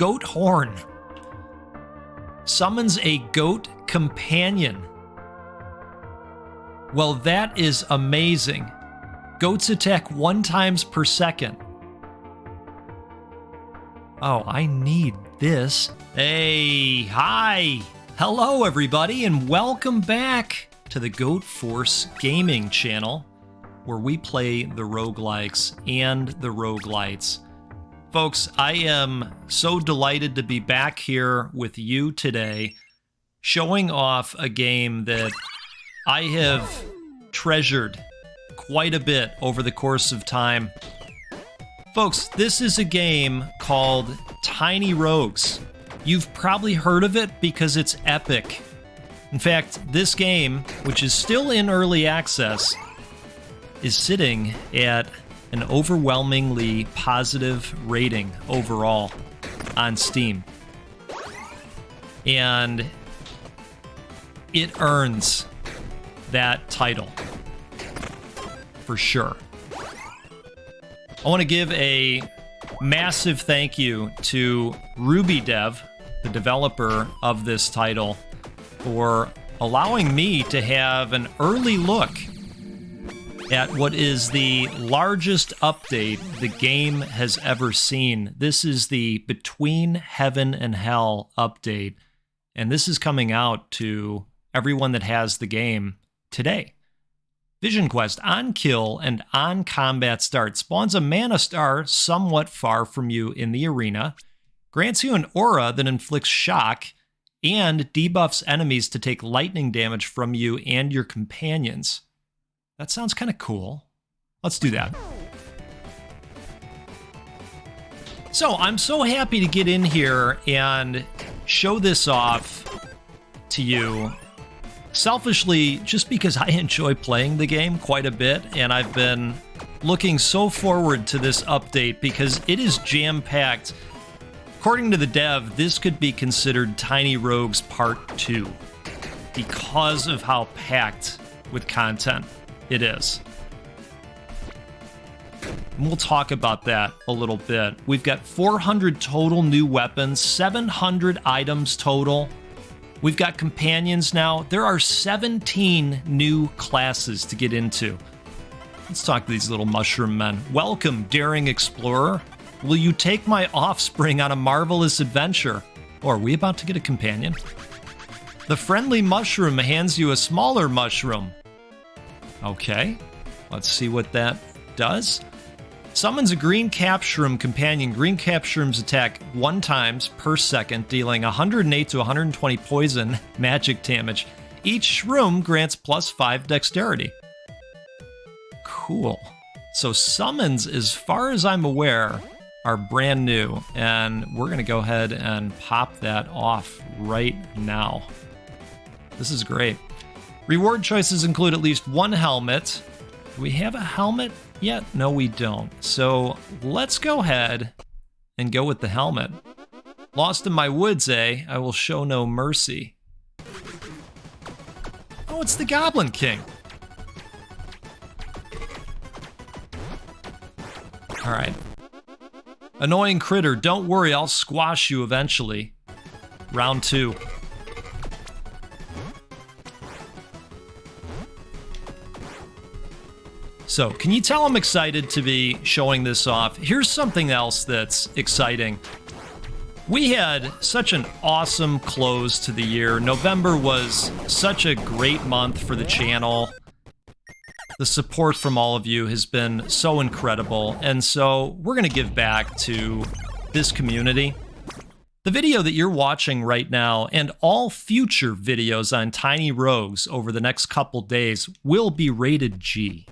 Goat horn. Summons a goat companion. Well, that is amazing. Goats attack 1 times per second. Oh, I need this. Hey, hi. Hello, everybody, and welcome back to the Goat Force Gaming channel, where we play the roguelikes and the roguelites. Folks, I am so delighted to be back here with you today, showing off a game that I have treasured quite a bit over the course of time. Folks, this is a game called Tiny Rogues. You've probably heard of it because it's epic. In fact, this game, which is still in early access, is sitting at an overwhelmingly positive rating overall on Steam. And it earns that title, for sure. I want to give a massive thank you to RubyDev, the developer of this title, for allowing me to have an early look at what is the largest update the game has ever seen. This is the Between Heaven and Hell update, and this is coming out to everyone that has the game today. Vision Quest on kill and on combat start spawns a mana star somewhat far from you in the arena, grants you an aura that inflicts shock, and debuffs enemies to take lightning damage from you and your companions. That sounds kind of cool. Let's do that. So I'm so happy to get in here and show this off to you. Selfishly, just because I enjoy playing the game quite a bit, and I've been looking so forward to this update because it is jam-packed. According to the dev, this could be considered Tiny Rogues Part 2 because of how packed with content it is. And we'll talk about that a little bit. We've got 400 total new weapons, 700 items total. We've got companions now. There are 17 new classes to get into. Let's talk to these little mushroom men. Welcome, daring explorer. Will you take my offspring on a marvelous adventure? Or are we about to get a companion? The friendly mushroom hands you a smaller mushroom. Okay, let's see what that does. Summons a green cap shroom companion. Green cap shrooms attack 1 times per second, dealing 108 to 120 poison magic damage. Each shroom grants +5 dexterity. Cool. So summons, as far as I'm aware, are brand new, and we're going to go ahead and pop that off right now. This is great. Reward choices include at least 1 helmet. Do we have a helmet yet? No, we don't. So let's go ahead and go with the helmet. Lost in my woods, eh? I will show no mercy. Oh, it's the Goblin King. All right. Annoying critter, don't worry, I'll squash you eventually. Round 2. So, can you tell I'm excited to be showing this off? Here's something else that's exciting. We had such an awesome close to the year. November was such a great month for the channel. The support from all of you has been so incredible, and so we're going to give back to this community. The video that you're watching right now and all future videos on Tiny Rogues over the next couple days will be rated G.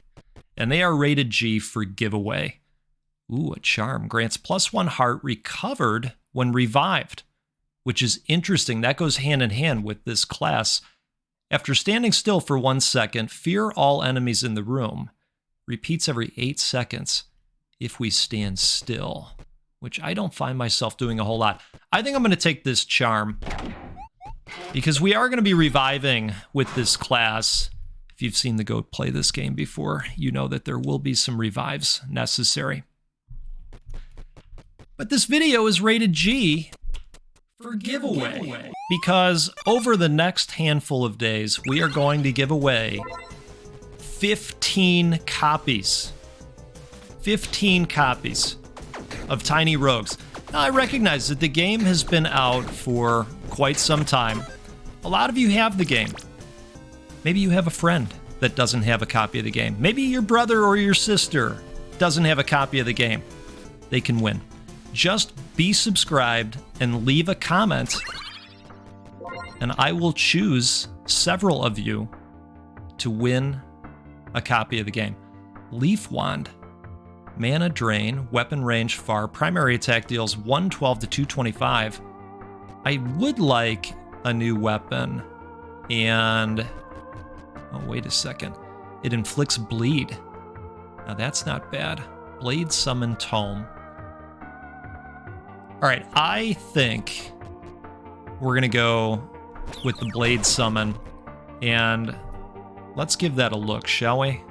And they are rated G for giveaway. Ooh, a charm. Grants +1 heart recovered when revived, which is interesting. That goes hand in hand with this class. After standing still for 1 second, fear all enemies in the room. Repeats every 8 seconds if we stand still, which I don't find myself doing a whole lot. I think I'm going to take this charm because we are going to be reviving with this class. If you've seen the goat play this game before, you know that there will be some revives necessary. But this video is rated G for giveaway. Because over the next handful of days, we are going to give away 15 copies. 15 copies of Tiny Rogues. Now, I recognize that the game has been out for quite some time. A lot of you have the game. Maybe you have a friend that doesn't have a copy of the game. Maybe your brother or your sister doesn't have a copy of the game. They can win. Just be subscribed and leave a comment, and I will choose several of you to win a copy of the game. Leaf Wand. Mana Drain, Weapon Range Far, Primary Attack deals 112 to 225. I would like a new weapon, and... oh, wait a second. It inflicts bleed. Now that's not bad. Blade Summon Tome. Alright, I think we're gonna go with the Blade Summon, and let's give that a look, shall we?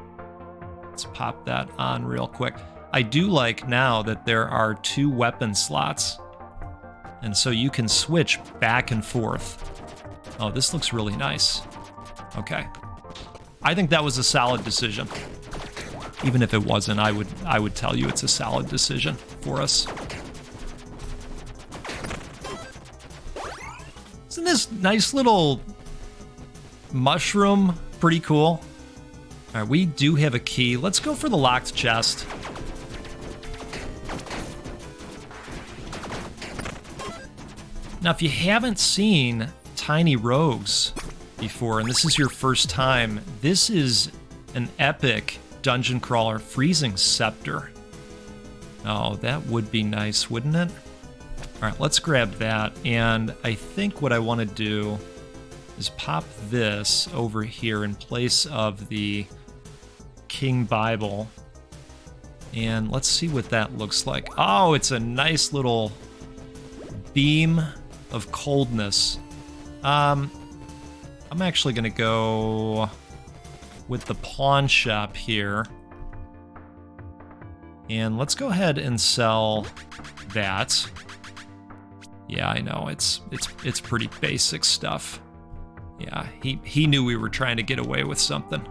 Let's pop that on real quick. I do like now that there are 2 weapon slots, and so you can switch back and forth. Oh, this looks really nice. Okay. I think that was a solid decision. Even if it wasn't, I would tell you it's a solid decision for us. Isn't this nice little mushroom pretty cool? All right, we do have a key. Let's go for the locked chest. Now, if you haven't seen Tiny Rogues before, and this is your first time, this is an epic dungeon crawler, Freezing Scepter. Oh, that would be nice, wouldn't it? All right, let's grab that, and I think what I want to do is pop this over here in place of the King Bible, and let's see what that looks like. Oh, it's a nice little beam of coldness. I'm actually going to go with the pawn shop here. And let's go ahead and sell that. Yeah, I know, it's pretty basic stuff. Yeah, he knew we were trying to get away with something.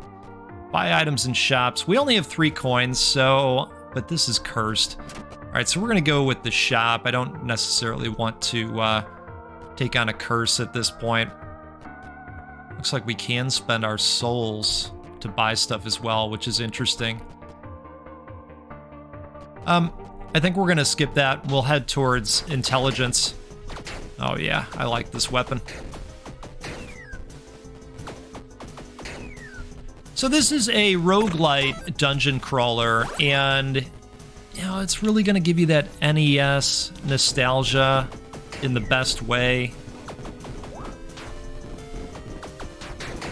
Buy items in shops. We only have 3 coins, so, but this is cursed. All right, so we're going to go with the shop. I don't necessarily want to take on a curse at this point. Looks like we can spend our souls to buy stuff as well, which is interesting. I think we're going to skip that. We'll head towards intelligence. Oh yeah, I like this weapon. So this is a roguelite dungeon crawler, and you know, it's really going to give you that NES nostalgia in the best way.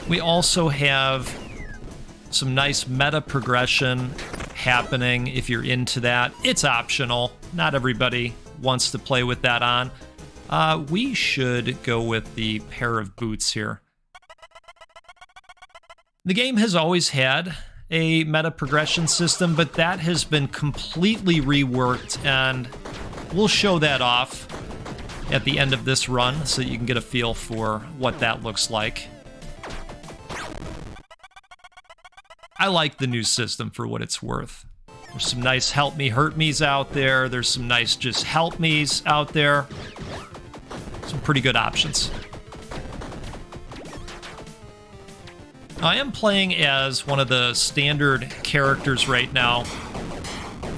We also have some nice meta progression happening if you're into that. It's optional. Not everybody wants to play with that on. We should go with the pair of boots here. The game has always had a meta progression system, but that has been completely reworked, and we'll show that off at the end of this run so you can get a feel for what that looks like. I like the new system for what it's worth. There's some nice help me hurt me's out there. There's some nice just help me's out there. Some pretty good options. I am playing as one of the standard characters right now,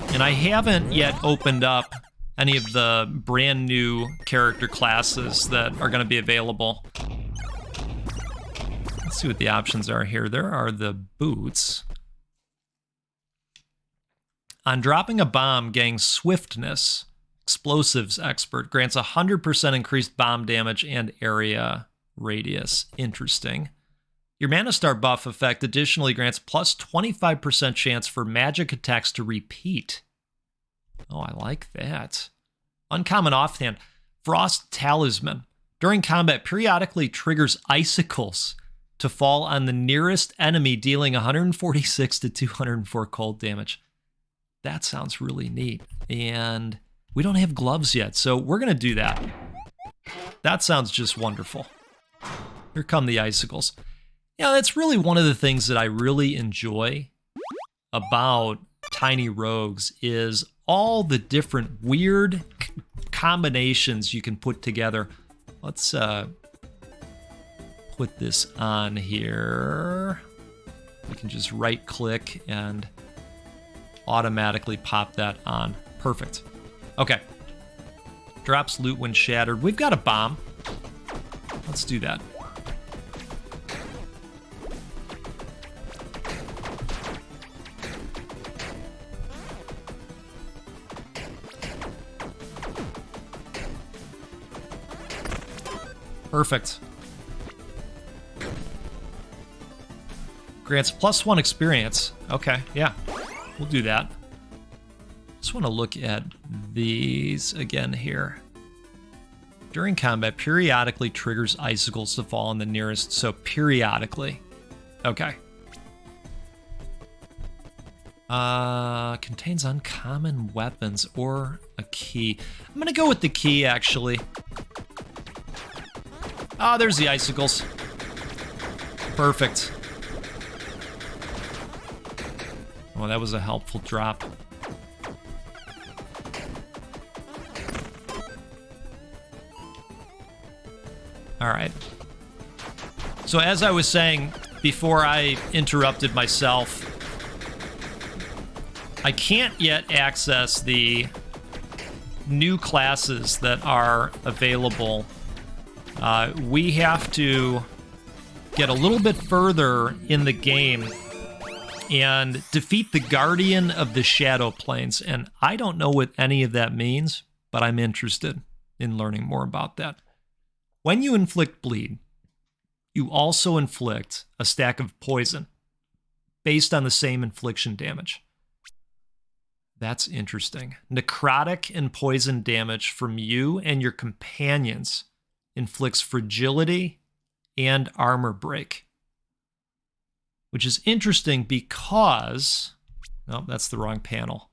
and I haven't yet opened up any of the brand new character classes that are going to be available. Let's see what the options are here. There are the boots. On dropping a bomb, gains swiftness. Explosives expert grants 100% increased bomb damage and area radius. Interesting. Your Mana Star buff effect additionally grants plus 25% chance for magic attacks to repeat. Oh, I like that. Uncommon offhand. Frost Talisman. During combat, periodically triggers icicles to fall on the nearest enemy, dealing 146 to 204 cold damage. That sounds really neat. And we don't have gloves yet, so we're going to do that. That sounds just wonderful. Here come the icicles. Yeah, that's really one of the things that I really enjoy about Tiny Rogues is all the different weird combinations you can put together. Let's put this on here. We can just right click and automatically pop that on. Perfect. Okay. Drops loot when shattered. We've got a bomb. Let's do that. Perfect. Grants +1 experience. Okay, yeah. We'll do that. Just want to look at these again here. During combat, periodically triggers icicles to fall on the nearest, so periodically. Okay. Contains uncommon weapons or a key. I'm gonna go with the key, actually. Ah, there's the icicles. Perfect. Oh, that was a helpful drop. All right. So as I was saying before I interrupted myself, I can't yet access the new classes that are available. We have to get a little bit further in the game and defeat the Guardian of the Shadow Planes. And I don't know what any of that means, but I'm interested in learning more about that. When you inflict bleed, you also inflict a stack of poison based on the same infliction damage. That's interesting. Necrotic and poison damage from you and your companions inflicts fragility and armor break. Which is interesting because... No, that's the wrong panel.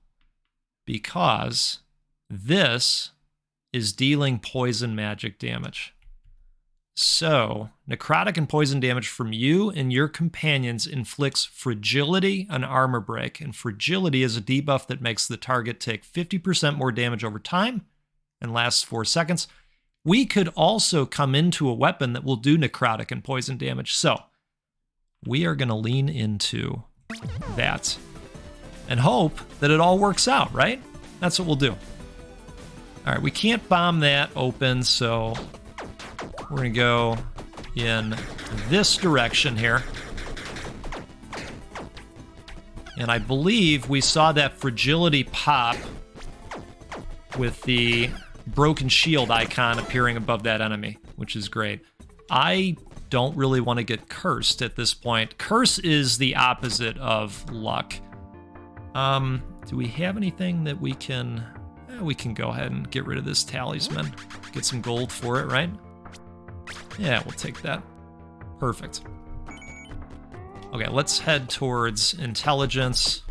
Because this is dealing poison magic damage. So, necrotic and poison damage from you and your companions inflicts fragility and armor break. And fragility is a debuff that makes the target take 50% more damage over time and lasts 4 seconds. We could also come into a weapon that will do necrotic and poison damage. So, we are going to lean into that and hope that it all works out, right? That's what we'll do. All right, we can't bomb that open, so we're going to go in this direction here. And I believe we saw that fragility pop with the broken shield icon appearing above that enemy, which is great. I don't really want to get cursed at this point. Curse is the opposite of luck. Do we have anything that we can... we can go ahead and get rid of this talisman. Get some gold for it, right? Yeah, we'll take that. Perfect. Okay, let's head towards intelligence.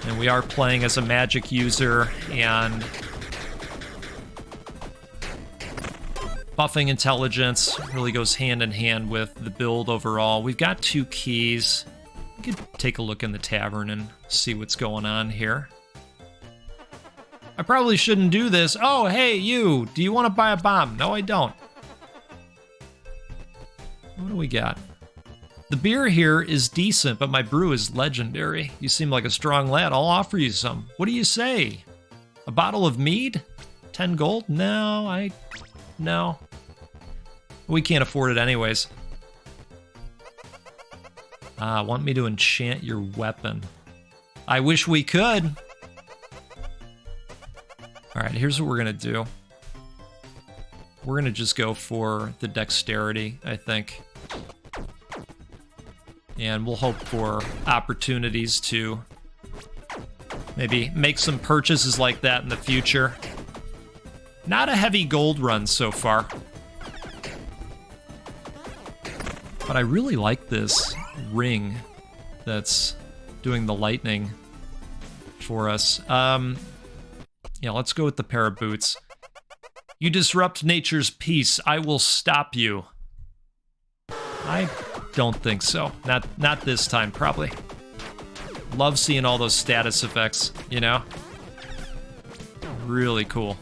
And we are playing as a magic user, and buffing intelligence really goes hand in hand with the build overall. We've got 2 keys. We could take a look in the tavern and see what's going on here. I probably shouldn't do this. Oh, hey, you. Do you want to buy a bomb? No, I don't. What do we got? The beer here is decent, but my brew is legendary. You seem like a strong lad. I'll offer you some. What do you say? A bottle of mead? 10 gold? No. We can't afford it anyways. Want me to enchant your weapon? I wish we could. All right, here's what we're going to do. We're going to just go for the dexterity, I think. And we'll hope for opportunities to maybe make some purchases like that in the future. Not a heavy gold run so far. But I really like this ring that's doing the lightning for us. Yeah, let's go with the pair of boots. You disrupt nature's peace. I will stop you. I don't think so. Not this time, probably. Love seeing all those status effects, you know? Really cool.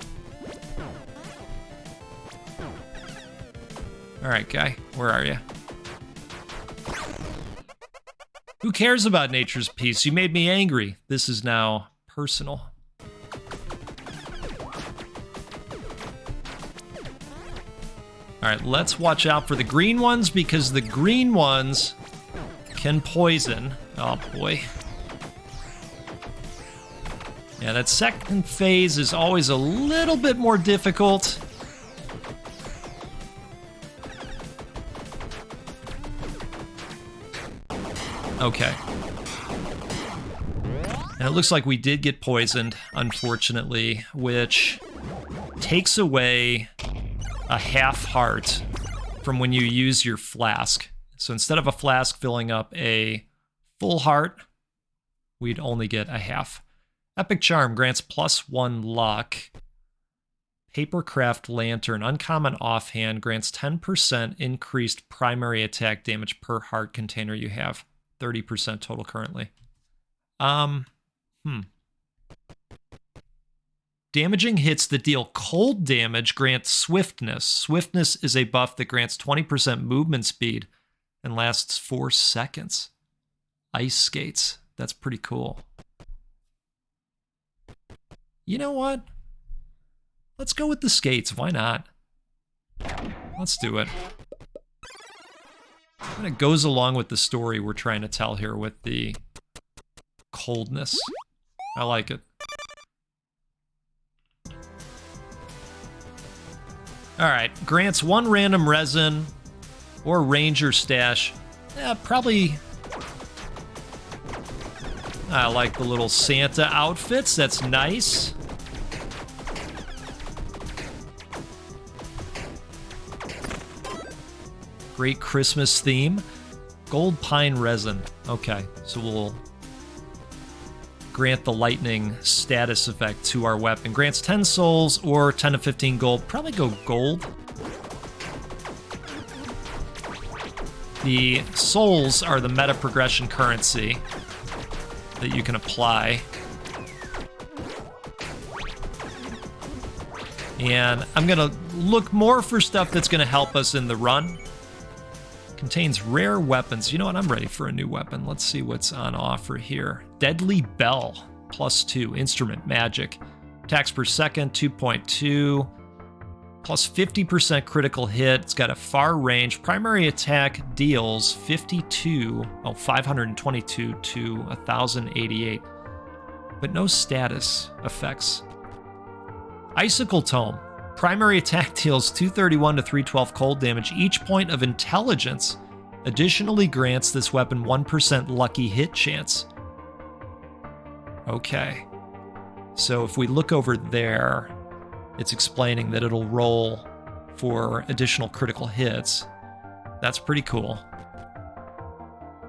Alright, guy. Where are you? Who cares about nature's peace? You made me angry. This is now personal. Alright, let's watch out for the green ones because the green ones can poison. Oh boy. Yeah, that second phase is always a little bit more difficult. Okay. And it looks like we did get poisoned, unfortunately, which takes away a half heart from when you use your flask. So instead of a flask filling up a full heart, we'd only get a half. Epic Charm grants +1 luck. Papercraft Lantern, uncommon offhand, grants 10% increased primary attack damage per heart container you have. 30% total currently. Damaging hits that deal cold damage grant swiftness. Swiftness is a buff that grants 20% movement speed and lasts 4 seconds. Ice skates. That's pretty cool. You know what? Let's go with the skates. Why not? Let's do it. And it goes along with the story we're trying to tell here with the coldness. I like it. Alright, grants 1 random resin or ranger stash. Probably... I like the little Santa outfits, that's nice. Great Christmas theme. Gold pine resin. Okay, so we'll grant the lightning status effect to our weapon. Grants 10 souls or 10 to 15 gold. Probably go gold. The souls are the meta progression currency that you can apply. And I'm gonna look more for stuff that's gonna help us in the run. Contains rare weapons. You know what? I'm ready for a new weapon. Let's see what's on offer here. Deadly Bell, +2. Instrument magic. Attacks per second, 2.2. Plus 50% critical hit. It's got a far range. Primary attack deals 522 to 1,088. But no status effects. Icicle Tome. Primary attack deals 231 to 312 cold damage. Each point of intelligence additionally grants this weapon 1% lucky hit chance. Okay. So if we look over there, it's explaining that it'll roll for additional critical hits. That's pretty cool.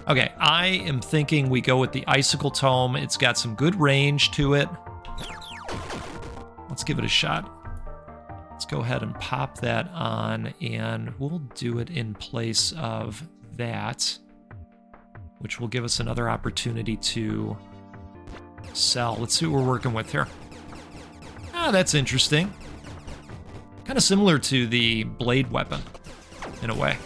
Okay, I am thinking we go with the Icicle Tome. It's got some good range to it. Let's give it a shot. Let's go ahead and pop that on, and we'll do it in place of that, which will give us another opportunity to sell. Let's see what we're working with here. Ah, that's interesting. Kind of similar to the blade weapon, in a way.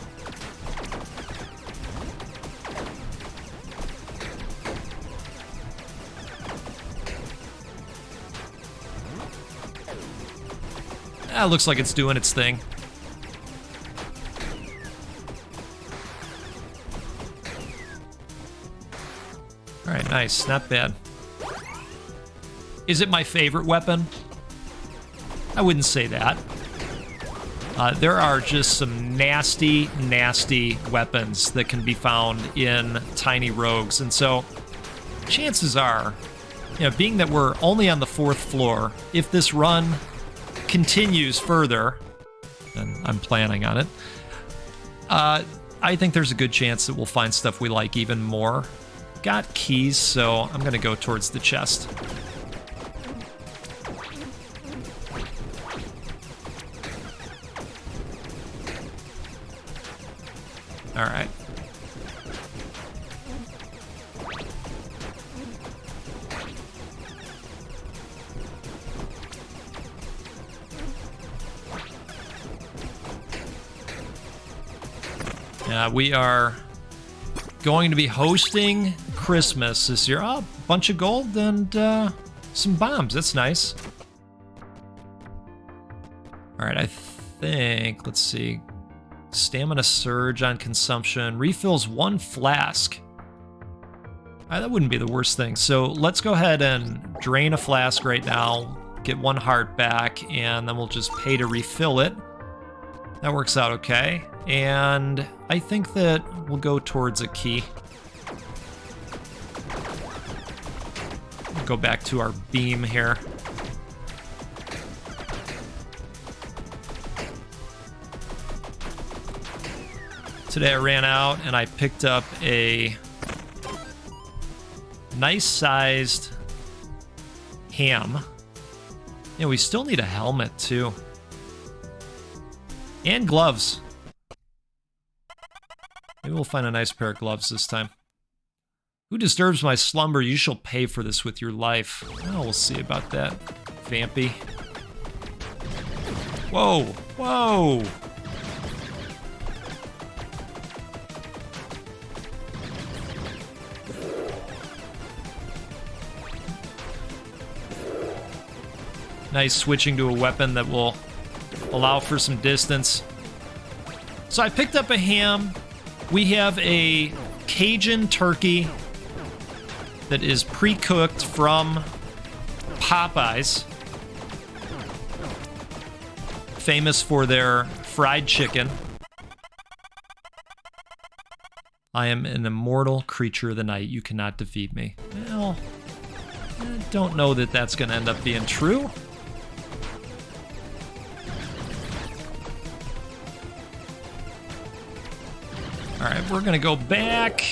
Looks like it's doing its thing. All right, nice, not bad. Is it my favorite weapon? I wouldn't say that. There are just some nasty, nasty weapons that can be found in Tiny Rogues, and so chances are, you know, being that we're only on the 4th floor, if this run continues further, and I'm planning on it, I think there's a good chance that we'll find stuff we like even more. Got keys, so I'm gonna go towards the chest. All right. We are going to be hosting Christmas this year. Oh, a bunch of gold and some bombs. That's nice. All right, I think, let's see. Stamina surge on consumption. Refills 1 flask. That wouldn't be the worst thing. So let's go ahead and drain a flask right now. Get 1 heart back, and then we'll just pay to refill it. That works out okay. And I think that we'll go towards a key. We'll go back to our beam here. Today I ran out and I picked up a nice sized ham. Yeah, we still need a helmet too. And gloves. Maybe we'll find a nice pair of gloves this time. Who disturbs my slumber? You shall pay for this with your life. Oh, we'll see about that. Vampy. Whoa, whoa. Nice switching to a weapon that will allow for some distance. So I picked up a ham. We have a Cajun turkey that is pre-cooked from Popeyes, famous for their fried chicken. I am an immortal creature of the night. You cannot defeat me. Well, I don't know that that's going to end up being true. All right, we're gonna go back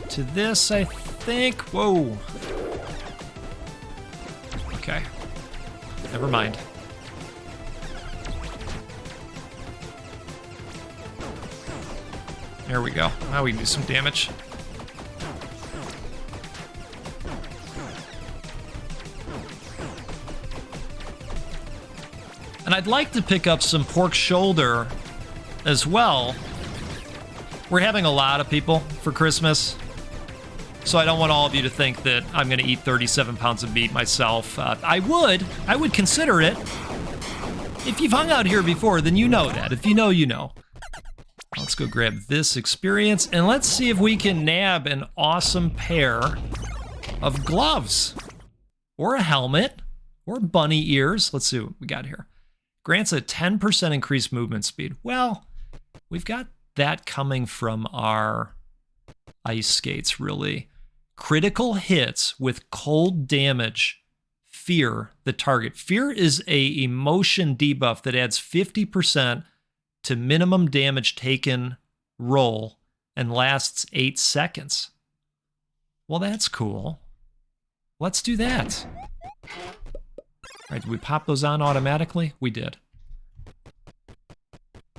to this, I think. Whoa. Okay. Never mind. There we go. Now we can do some damage. And I'd like to pick up some pork shoulder as well. We're having a lot of people for Christmas, so I don't want all of you to think that I'm going to eat 37 pounds of meat myself. I would consider it. If you've hung out here before, then you know that. If you know, you know. Let's go grab this experience, and let's see if we can nab an awesome pair of gloves, or a helmet, or bunny ears. Let's see what we got here. Grants a 10% increased movement speed. Well, we've got that coming from our ice skates, really. Critical hits with cold damage fear the target. Fear is a emotion debuff that adds 50% to minimum damage taken roll and lasts 8 seconds. Well, that's cool. Let's do that. All right, did we pop those on automatically? We did.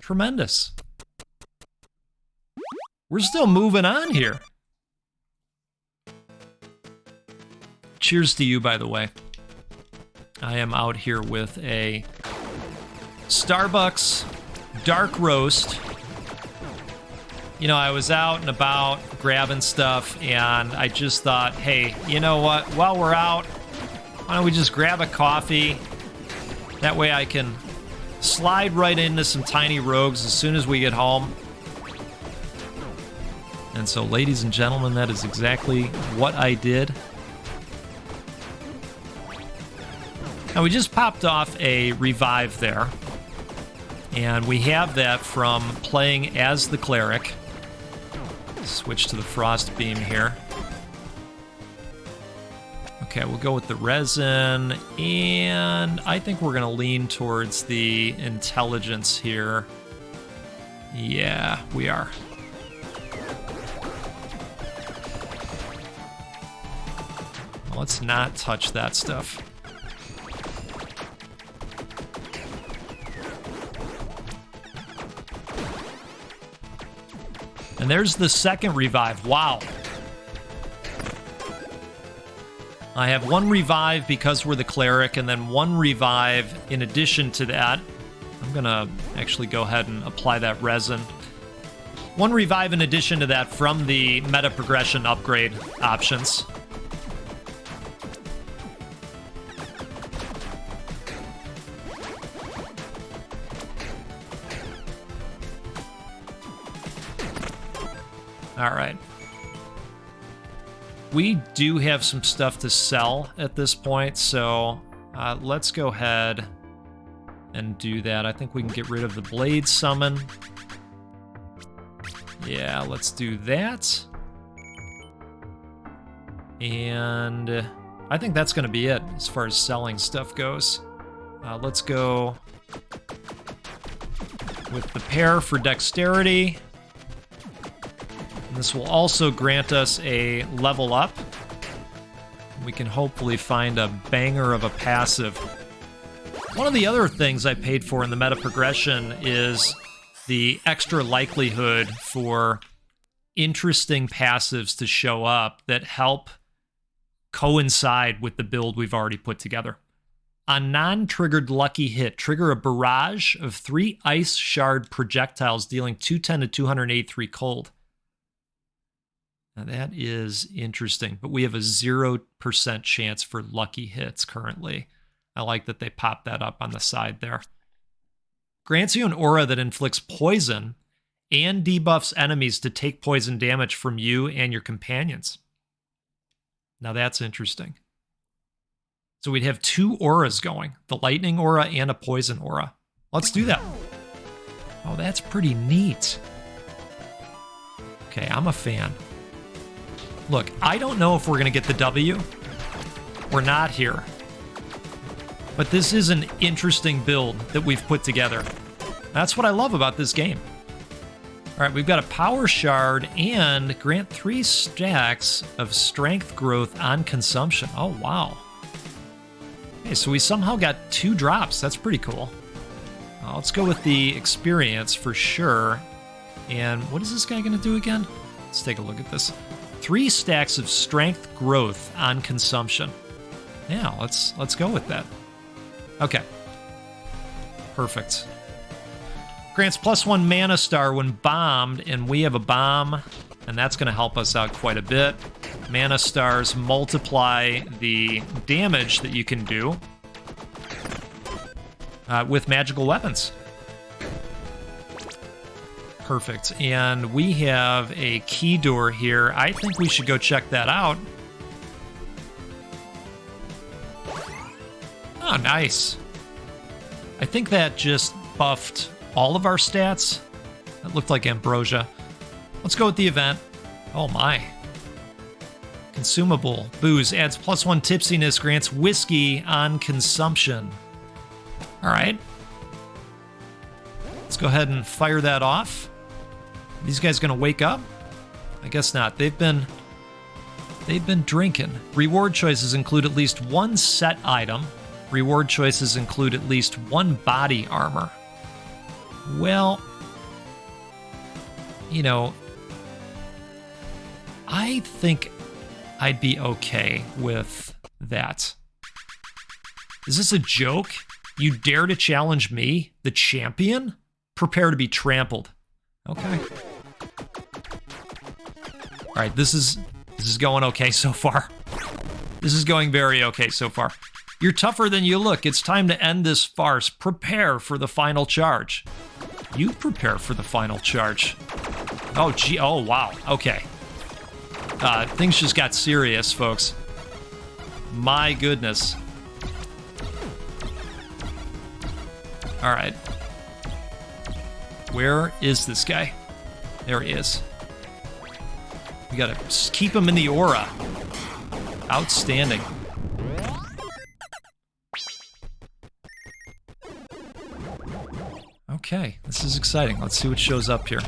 Tremendous. We're still moving on here. Cheers to you, by the way. I am out here with a Starbucks dark roast. You know, I was out and about grabbing stuff, and I just thought, hey, you know what? While we're out, why don't we just grab a coffee? That way I can slide right into some tiny rogues as soon as we get home. And so, ladies and gentlemen, that is exactly what I did. Now, we just popped off a revive there. And we have that from playing as the cleric. Switch to the frost beam here. Okay, we'll go with the resin. And I think we're going to lean towards the intelligence here. Yeah, we are. Let's not touch that stuff. And there's the second revive. Wow. I have 1 revive because we're the cleric, and then 1 revive in addition to that. I'm going to actually go ahead and apply that resin. 1 revive in addition to that from the meta progression upgrade options. All right. We do have some stuff to sell at this point, so let's go ahead and do that. I think we can get rid of the blade summon. Yeah, let's do that. And I think that's going to be it as far as selling stuff goes. Let's go with the pair for dexterity. And this will also grant us a level up. We can hopefully find a banger of a passive. One of the other things I paid for in the meta progression is the extra likelihood for interesting passives to show up that help coincide with the build we've already put together. On non-triggered lucky hit, trigger a barrage of 3 ice shard projectiles dealing 210 to 283 cold. Now that is interesting, but we have a 0% chance for lucky hits currently. I like that they popped that up on the side there. Grants you an aura that inflicts poison and debuffs enemies to take poison damage from you and your companions. Now that's interesting. So we'd have 2 auras going, the lightning aura and a poison aura. Let's do that. Oh, that's pretty neat. Okay, I'm a fan. Look, I don't know if we're going to get the W. We're not here. But this is an interesting build that we've put together. That's what I love about this game. All right, we've got a power shard and grant 3 stacks of strength growth on consumption. Oh, wow. Okay, so we somehow got 2 drops. That's pretty cool. Let's go with the experience for sure. And what is this guy going to do again? Let's take a look at this. 3 stacks of strength growth on consumption. Yeah, let's go with that. Okay. Perfect. Grants +1 mana star when bombed, and we have a bomb, and that's going to help us out quite a bit. Mana stars multiply the damage that you can do with magical weapons. Perfect. And we have a key door here. I think we should go check that out. Oh, nice. I think that just buffed all of our stats. That looked like ambrosia. Let's go with the event. Oh my. Consumable. Booze adds +1 tipsiness, grants whiskey on consumption. All right. Let's go ahead and fire that off. These guys gonna wake up? I guess not. They've been drinking. Reward choices include at least 1 set item. Reward choices include at least 1 body armor. Well, you know, I think I'd be okay with that. Is this a joke? You dare to challenge me, the champion? Prepare to be trampled. Okay. All right, this is going okay so far. This is going very okay so far. You're tougher than you look. It's time to end this farce. Prepare for the final charge. You prepare for the final charge. Oh, gee. Oh, wow. Okay. Things just got serious, folks. My goodness. All right. Where is this guy? There he is. We gotta keep him in the aura. Outstanding. Okay, this is exciting. Let's see what shows up here.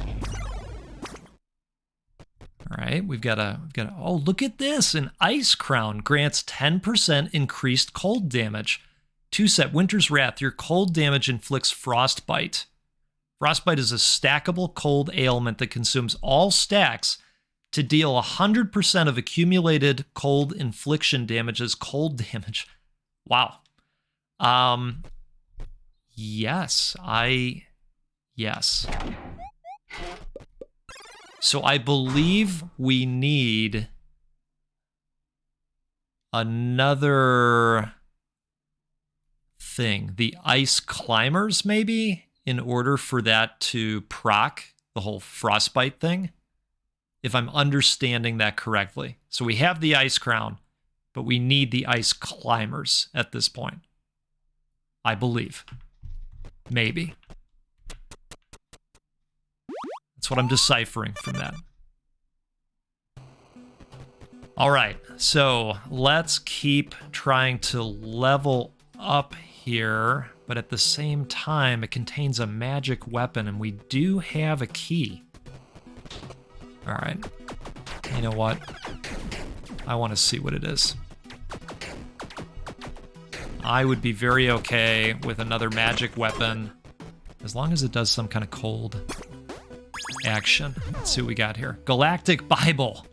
All right, we've got a. Oh, look at this! An ice crown grants 10% increased cold damage. 2 set Winter's Wrath. Your cold damage inflicts frostbite. Frostbite is a stackable cold ailment that consumes all stacks to deal 100% of accumulated cold infliction damage as cold damage. Wow. Yes. Yes. So I believe we need another thing. The ice climbers, maybe, in order for that to proc the whole frostbite thing. If I'm understanding that correctly. So we have the ice crown, but we need the ice climbers at this point. I believe. Maybe. That's what I'm deciphering from that. All right, so let's keep trying to level up here, but at the same time, it contains a magic weapon, and we do have a key. All right, you know what? I want to see what it is. I would be very okay with another magic weapon, as long as it does some kind of cold action. Let's see what we got here. Galactic Bible.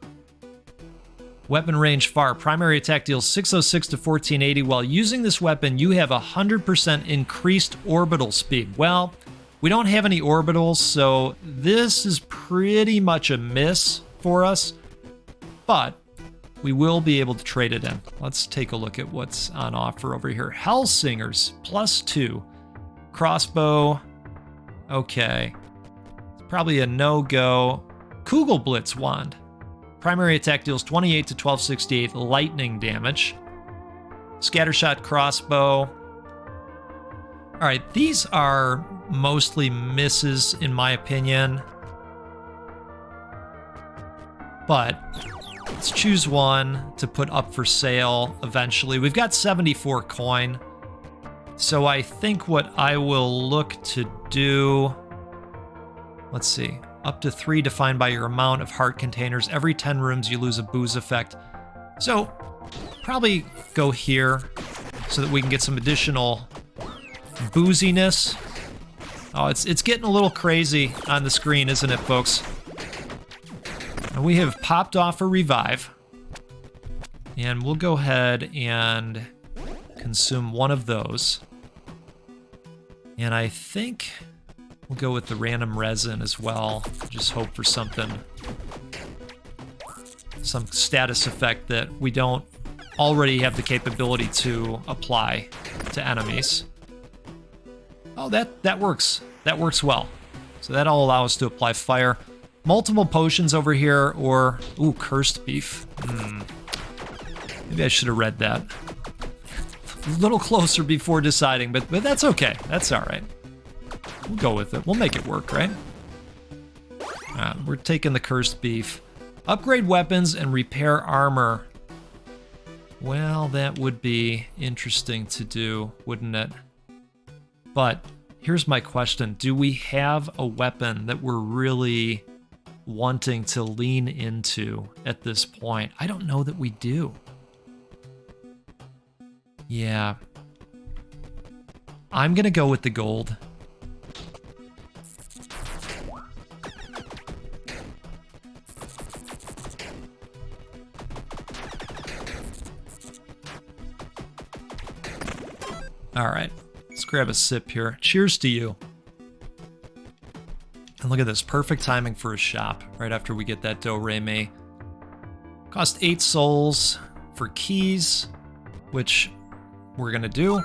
Weapon range far. Primary attack deals 606 to 1480. While using this weapon, you have 100% increased orbital speed. Well, we don't have any orbitals, so this is pretty much a miss for us, but we will be able to trade it in. Let's take a look at what's on offer over here. Hellsingers, +2. Crossbow, okay. It's probably a no-go. Kugelblitz wand. Primary attack deals 28 to 1268 lightning damage. Scattershot crossbow. All right, these are mostly misses in my opinion. But let's choose one to put up for sale eventually. We've got 74 coin. So I think what I will look to do, let's see, up to 3 defined by your amount of heart containers. Every 10 rooms you lose a booze effect. So probably go here so that we can get some additional booziness. Oh, it's getting a little crazy on the screen, isn't it, folks? And we have popped off a revive. And we'll go ahead and consume one of those. And I think we'll go with the random resin as well. Just hope for something. Some status effect that we don't already have the capability to apply to enemies. Oh, that works. That works well. So that'll allow us to apply fire. Multiple potions over here, or... Ooh, cursed beef. Maybe I should have read that. A little closer before deciding, but that's okay. That's all right. We'll go with it. We'll make it work, right? We're taking the cursed beef. Upgrade weapons and repair armor. Well, that would be interesting to do, wouldn't it? But here's my question. Do we have a weapon that we're really wanting to lean into at this point? I don't know that we do. Yeah. I'm gonna go with the gold. All right, let's grab a sip here. Cheers to you. And look at this, perfect timing for a shop right after we get that do-re-mi. Cost 8 souls for keys, which we're gonna do.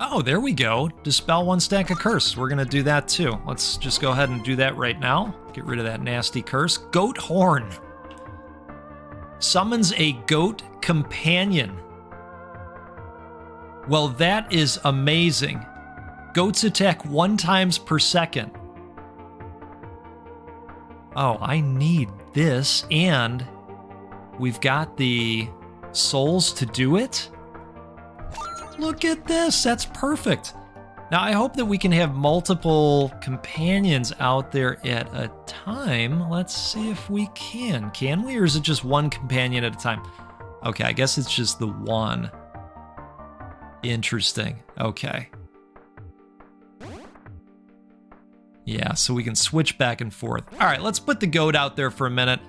Oh, there we go. Dispel 1 stack of curse. We're gonna do that too. Let's just go ahead and do that right now. Get rid of that nasty curse. Goat horn. Summons a goat companion. Well, that is amazing. Goats attack 1 times per second. Oh, I need this, and we've got the souls to do it? Look at this, that's perfect. Now, I hope that we can have multiple companions out there at a time. Let's see if we can. Can we, or is it just 1 companion at a time? Okay, I guess it's just the 1. Interesting. Okay. Yeah, so we can switch back and forth. All right, let's put the goat out there for a minute.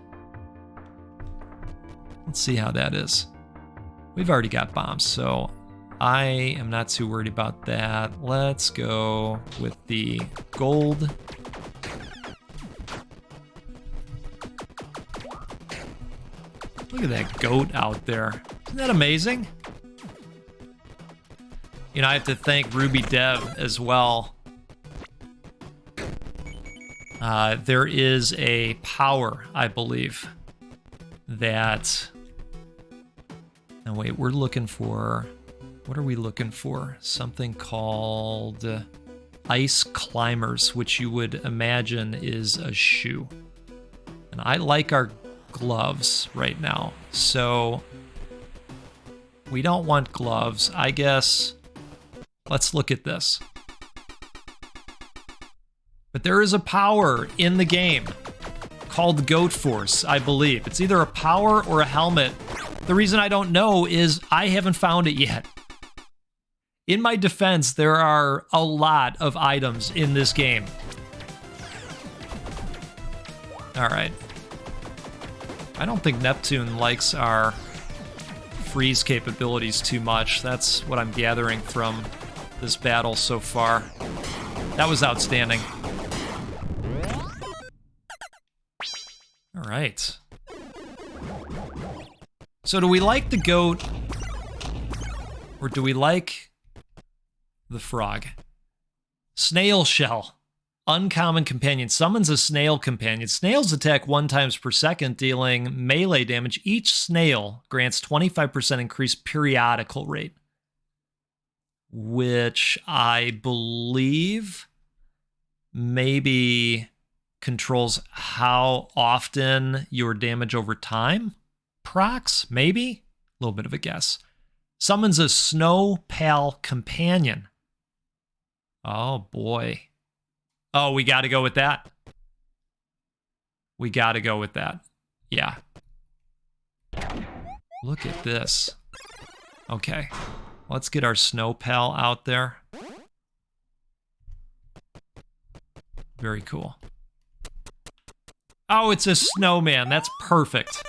Let's see how that is. We've already got bombs, so I am not too worried about that. Let's go with the gold. Look at that goat out there. Isn't that amazing? You know, I have to thank Ruby Dev as well. There is a power, I believe, that... Now wait, we're looking for... What are we looking for? Something called Ice Climbers, which you would imagine is a shoe. And I like our gloves right now, so we don't want gloves. I guess let's look at this. But there is a power in the game called Goat Force, I believe. It's either a power or a helmet. The reason I don't know is I haven't found it yet. In my defense, there are a lot of items in this game. All right. I don't think Neptune likes our freeze capabilities too much. That's what I'm gathering from this battle so far. That was outstanding. All right. So do we like the goat, or do we like the frog? Snail shell. Uncommon companion. Summons a snail companion. Snails attack 1 time per second, dealing melee damage. Each snail grants 25% increased periodical rate, which I believe maybe controls how often your damage over time procs, maybe? A little bit of a guess. Summons a snow pal companion. Oh boy. Oh, we got to go with that. We got to go with that. Yeah. Look at this. Okay. Let's get our snow pal out there. Very cool. Oh, it's a snowman. That's perfect.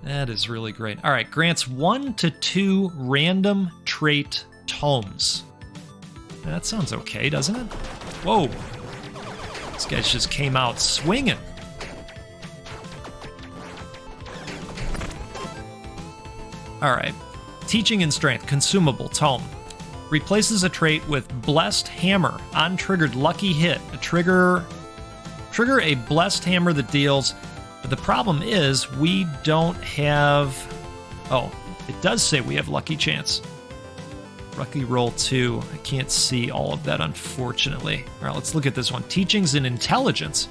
That is really great. All right, grants 1 to 2 random trait tomes. That sounds okay, doesn't it? Whoa. This guy just came out swinging. All right. Teaching and Strength, consumable, tome. Replaces a trait with Blessed Hammer. On triggered lucky hit. Trigger a Blessed Hammer that deals... But the problem is we don't have... Oh, it does say we have Lucky Chance. Lucky Roll 2. I can't see all of that, unfortunately. All right, let's look at this one. Teachings and Intelligence.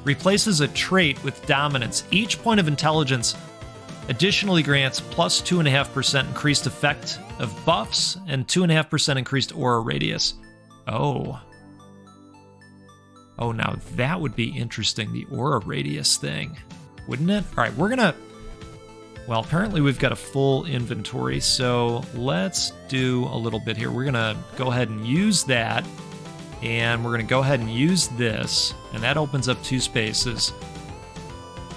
Replaces a trait with Dominance. Each point of intelligence additionally grants plus 2.5% increased effect of buffs and 2.5% increased aura radius. Oh. Oh, now that would be interesting, the aura radius thing, wouldn't it? All right, we're gonna... Well, apparently we've got a full inventory, so let's do a little bit here. We're gonna go ahead and use that, and we're gonna go ahead and use this, and that opens up 2 spaces.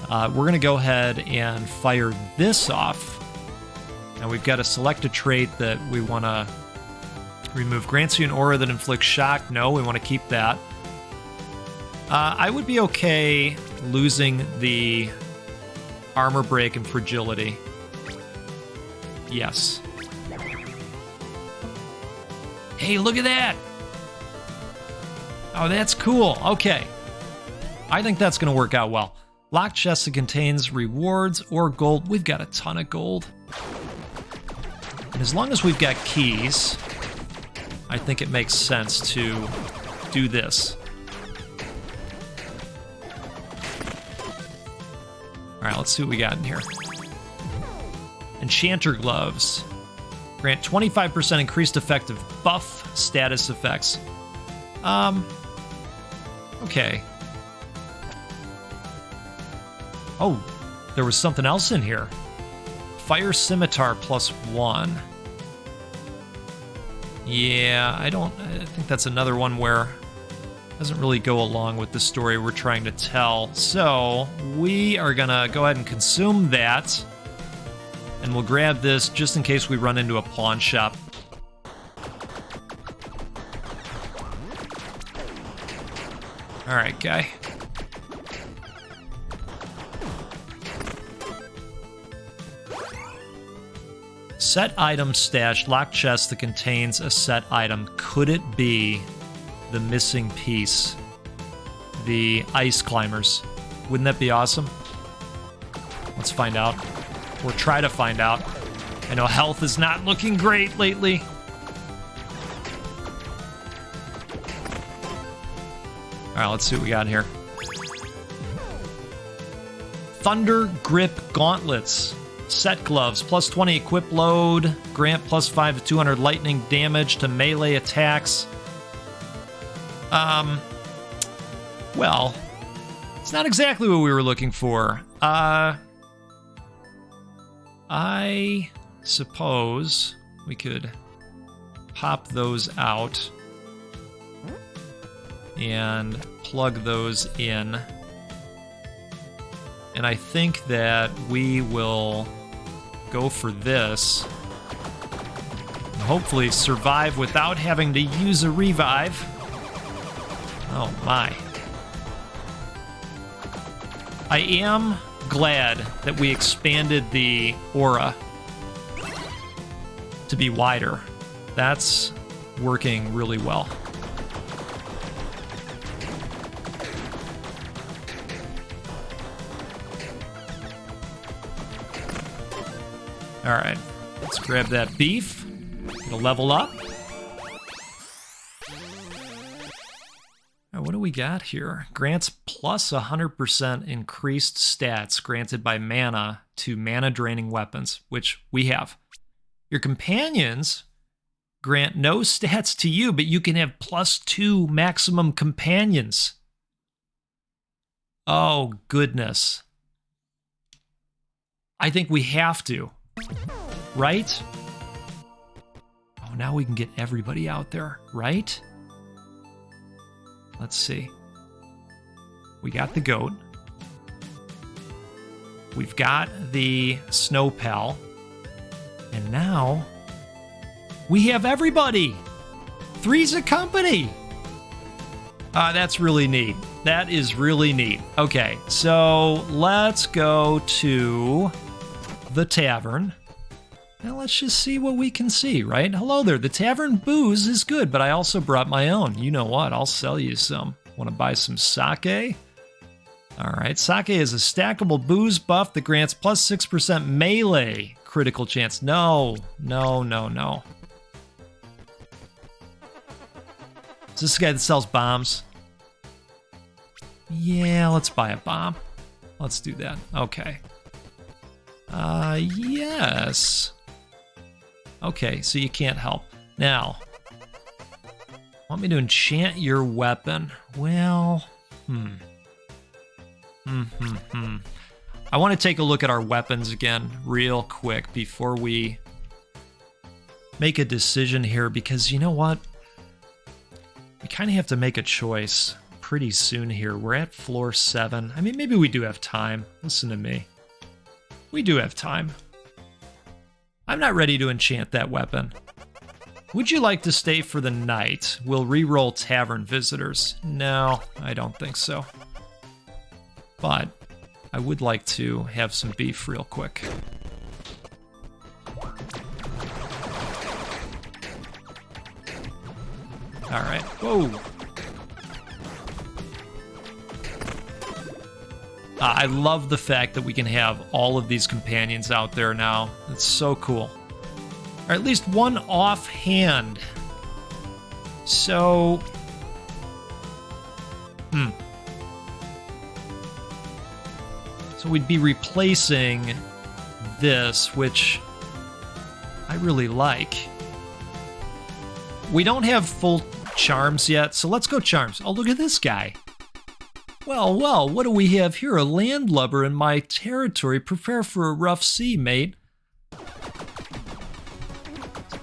We're gonna go ahead and fire this off. Now we've got to select a trait that we wanna remove. Grants you an aura that inflicts shock. No, we want to keep that. I would be okay losing the armor break and fragility. Yes. Hey, look at that! Oh, that's cool. Okay. I think that's going to work out well. Locked chest that contains rewards or gold. We've got a ton of gold. And as long as we've got keys, I think it makes sense to do this. All right, let's see what we got in here. Enchanter Gloves. Grant 25% increased effective buff status effects. Okay. Oh, there was something else in here. Fire Scimitar +1. Yeah, I think that's another one where it doesn't really go along with the story we're trying to tell. So we are gonna go ahead and consume that. And we'll grab this just in case we run into a pawn shop. All right, guy. Set item stashed, locked chest that contains a set item. Could it be the missing piece? The ice climbers. Wouldn't that be awesome? Let's find out. Or try to find out. I know health is not looking great lately. All right, let's see what we got here. Thunder Grip Gauntlets. Set gloves, plus 20 equip load, grant plus 5 to 200 lightning damage to melee attacks. Well, it's not exactly what we were looking for. I suppose we could pop those out and plug those in. And I think that we will go for this. And hopefully survive without having to use a revive. Oh my. I am glad that we expanded the aura to be wider. That's working really well. All right, let's grab that beef. It'll level up. All right, what do we got here? Grants plus 100% increased stats granted by mana to mana-draining weapons, which we have. Your companions grant no stats to you, but you can have plus 2 maximum companions. Oh, goodness. I think we have to. Right? Oh, now we can get everybody out there, right? Let's see. We got the goat. We've got the snow pal. And now we have everybody. Three's a company. That's really neat. That is really neat. Okay, so let's go to the tavern. Now let's just see what we can see, right? Hello there. The tavern booze is good, but I also brought my own. You know what? I'll sell you some. Want to buy some sake? All right. Sake is a stackable booze buff that grants plus 6% melee critical chance. No, no, no, no. Is this the guy that sells bombs? Yeah, let's buy a bomb. Let's do that. Okay. Yes. Okay, so you can't help. Now, want me to enchant your weapon? Well, I want to take a look at our weapons again real quick before we make a decision here, because you know what? We kind of have to make a choice pretty soon here. We're at floor 7. I mean, maybe we do have time. Listen to me. We do have time. I'm not ready to enchant that weapon. Would you like to stay for the night? We'll re-roll tavern visitors. No, I don't think so. But I would like to have some beef real quick. All right. Whoa. I love the fact that we can have all of these companions out there now. It's so cool. Or at least one offhand. So... So we'd be replacing this, which I really like. We don't have full charms yet, so let's go charms. Oh, look at this guy. Well, well, what do we have here? A landlubber in my territory. Prepare for a rough sea, mate.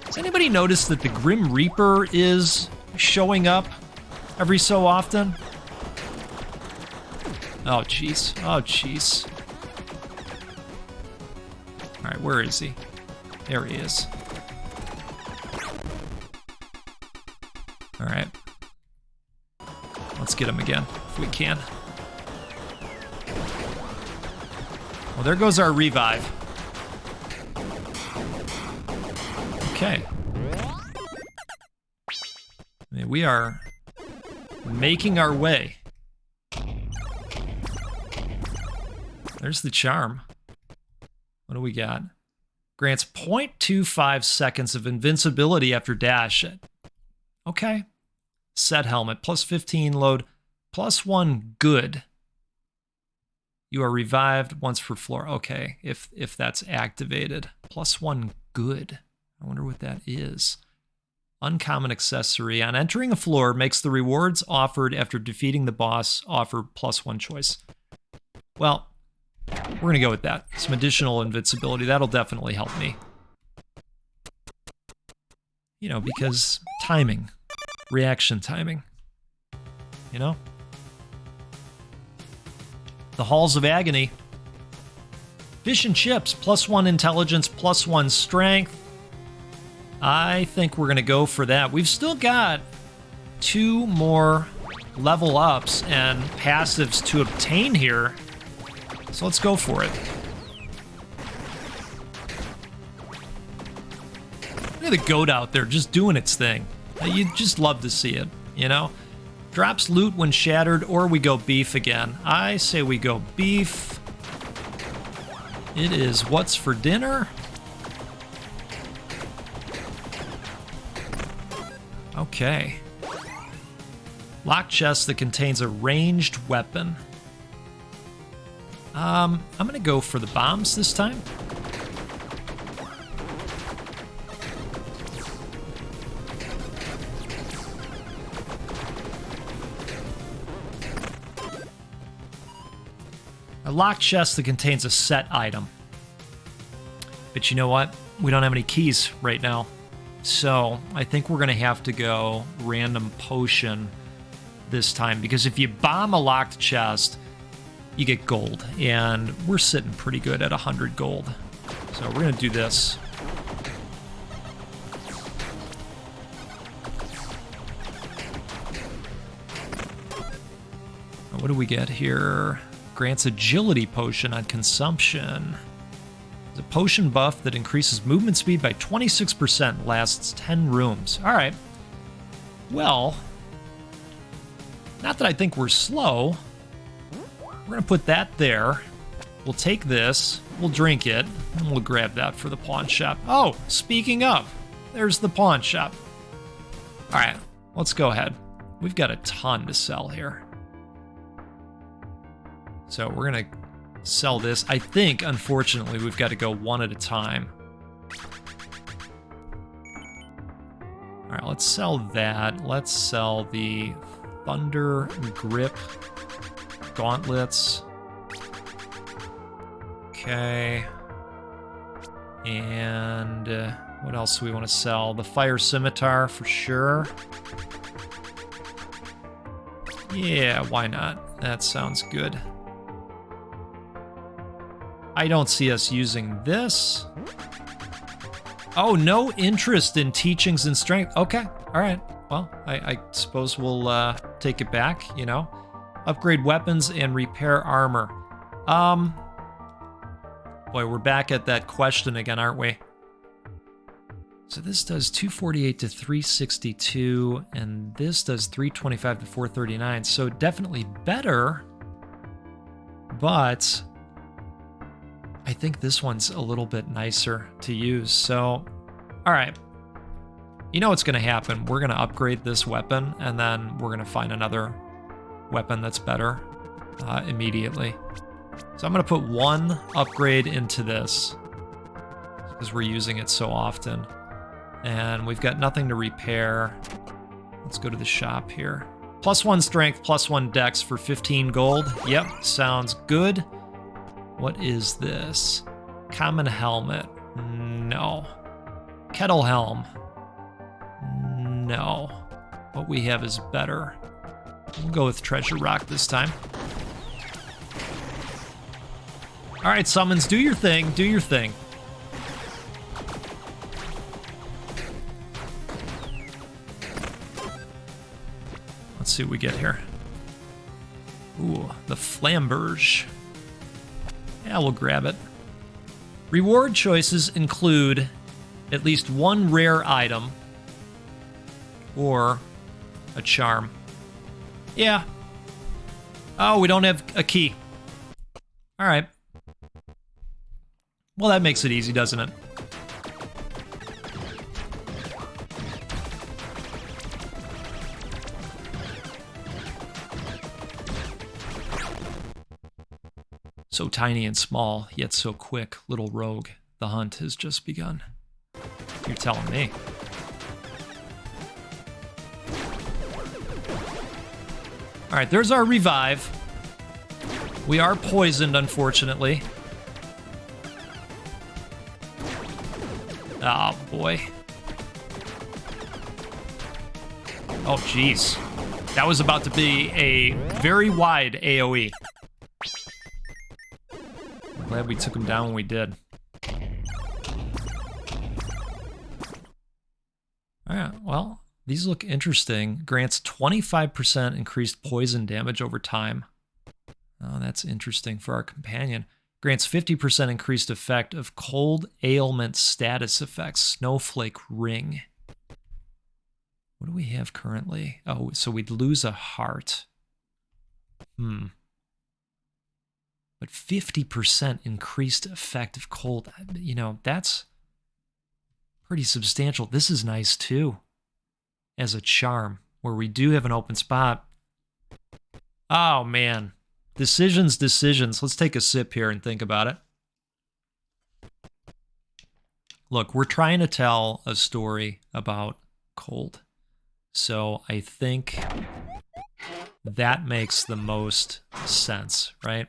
Has anybody noticed that the Grim Reaper is showing up every so often? Oh, jeez. Oh, jeez. All right, where is he? There he is. All right. Let's get him again, if we can. Well, there goes our revive. Okay. I mean, we are making our way. There's the charm. What do we got? Grants 0.25 seconds of invincibility after dash. Okay. Set helmet, plus 15 load, plus 1 good. You are revived once per floor. Okay, if that's activated. Plus 1 good. I wonder what that is. Uncommon accessory. On entering a floor, makes the rewards offered after defeating the boss offer plus 1 choice. Well, we're going to go with that. Some additional invincibility. That'll definitely help me. You know, because timing. Reaction timing. You know? The Halls of Agony. Fish and chips, plus 1 intelligence, plus 1 strength. I think we're going to go for that. We've still got 2 more level ups and passives to obtain here. So let's go for it. Look at the goat out there just doing its thing. You'd just love to see it, you know? Drops loot when shattered, or we go beef again. I say we go beef. It is what's for dinner. Okay. Locked chest that contains a ranged weapon. I'm gonna go for the bombs this time. A locked chest that contains a set item. But you know what? We don't have any keys right now. So I think we're going to have to go random potion this time. Because if you bomb a locked chest, you get gold. And we're sitting pretty good at 100 gold. So we're going to do this. What do we get here? Grants agility potion on consumption. It's a potion buff that increases movement speed by 26%, lasts 10 rooms. All right. Well, not that I think we're slow. We're going to put that there. We'll take this, we'll drink it, and we'll grab that for the pawn shop. Oh, speaking of, there's the pawn shop. All right, let's go ahead. We've got a ton to sell here. So we're going to sell this. I think, unfortunately, we've got to go one at a time. All right, let's sell that. Let's sell the Thunder Grip gauntlets. Okay. And what else do we want to sell? The Fire Scimitar for sure. Yeah, why not? That sounds good. I don't see us using this. Oh, no interest in teachings and strength. Okay, all right. Well, I suppose we'll take it back, you know. Upgrade weapons and repair armor. Boy, we're back at that question again, aren't we? So this does 248 to 362, and this does 325 to 439. So definitely better, but I think this one's a little bit nicer to use. So, all right. You know what's going to happen. We're going to upgrade this weapon, and then we're going to find another weapon that's better immediately. So I'm going to put one upgrade into this because we're using it so often. And we've got nothing to repair. Let's go to the shop here. +1 strength, +1 dex for 15 gold. Yep, sounds good. What is this? Common helmet. No. Kettle Helm. No. What we have is better. We'll go with Treasure Rock this time. All right, summons, do your thing, do your thing. Let's see what we get here. Ooh, the Flamberge. Yeah, we'll grab it. Reward choices include at least one rare item or a charm. Yeah. Oh, we don't have a key. All right. Well, that makes it easy, doesn't it? So tiny and small, yet so quick, little rogue. The hunt has just begun. You're telling me. All right, there's our revive. We are poisoned, unfortunately. Oh, boy. Oh, jeez. That was about to be a very wide AoE. I'm glad we took him down when we did. All right, well, these look interesting. Grants 25% increased poison damage over time. Oh, that's interesting for our companion. Grants 50% increased effect of cold ailment status effects. Snowflake Ring. What do we have currently? Oh, so we'd lose a heart. But 50% increased effect of cold. You know, that's pretty substantial. This is nice too. As a charm, where we do have an open spot. Oh, man. Decisions. Let's take a sip here and think about it. Look, we're trying to tell a story about cold. So I think that makes the most sense, right?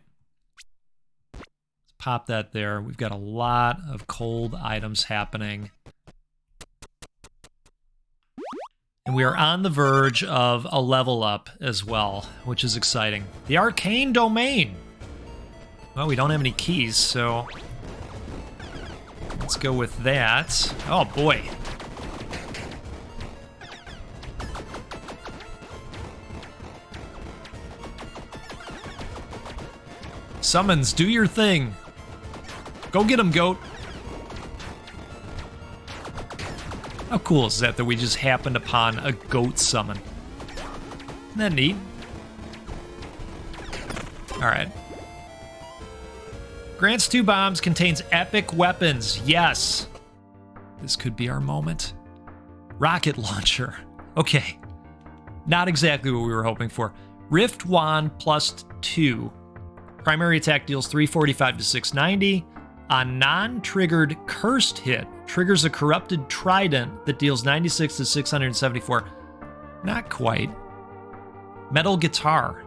Let's pop that there. We've got a lot of cold items happening. And we are on the verge of a level up as well, which is exciting. The Arcane Domain. Well, we don't have any keys, so let's go with that. Oh, boy. Summons, do your thing. Go get him, goat. How cool is that we just happened upon a goat summon? Isn't that neat? All right. Grants 2 bombs, contains epic weapons. Yes. This could be our moment. Rocket launcher. Okay. Not exactly what we were hoping for. Rift Wand +2. Primary attack deals 345 to 690. On non-triggered cursed hit, triggers a corrupted trident that deals 96 to 674. Not quite. Metal guitar.